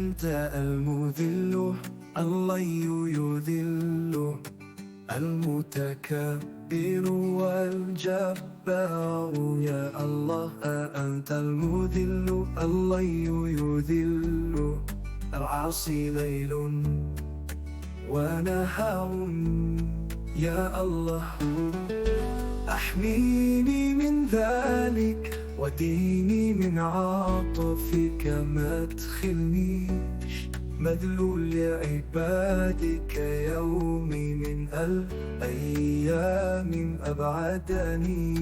أنت المذل الله يذل المتكبر والجبار يا الله أنت المذل الله يذل العاصي ليل ونهار يا الله أحميني من ذلك وديني من عاطفك ما تخلنيش مدلول لعبادك يومي من الأيام أبعدني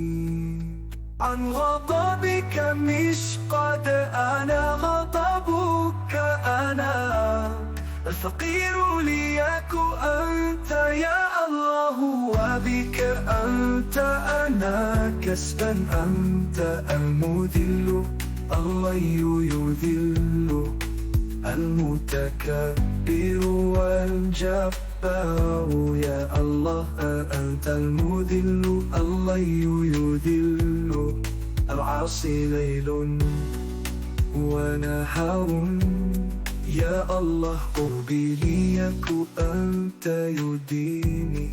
عن غضبك مش قد أنا غضبك أنا الفقير ليك أنت يا الله وبك أنت أنا كسبا أنت المذل الله يذل المتكبر والجبار يا الله أنت المذل الله يذل العاصي ليل ونهار يا الله قربي ليك أنت يديني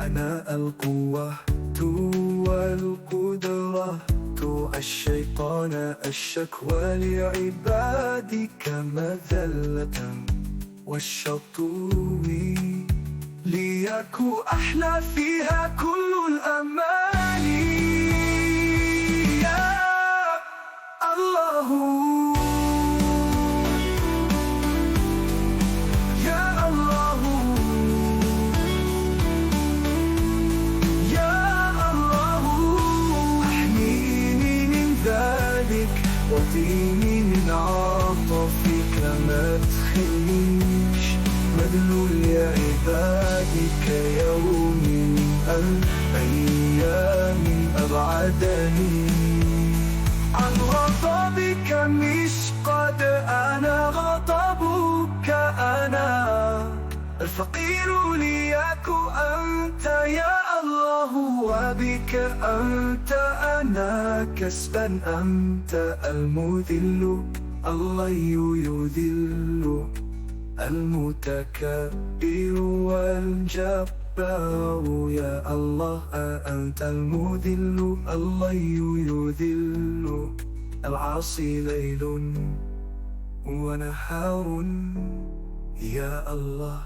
أنا القوة والقدرة الشيطان الشكوى لعبادك مذلة والشطو ليك أحلى فيها كل الأمال يا الله وديني من عاطفك ما تخليش مدلول لعبادك يومي من الأيام أبعدني عن غضبك مش قد أنا غضبك أنا الفقير ليك أنت يا الله وبك أنت أنا كسبا أنت المذل الله يذل المتكبر والجبار يا الله أنت المذل الله يذل العاصي ليل ونهار يا الله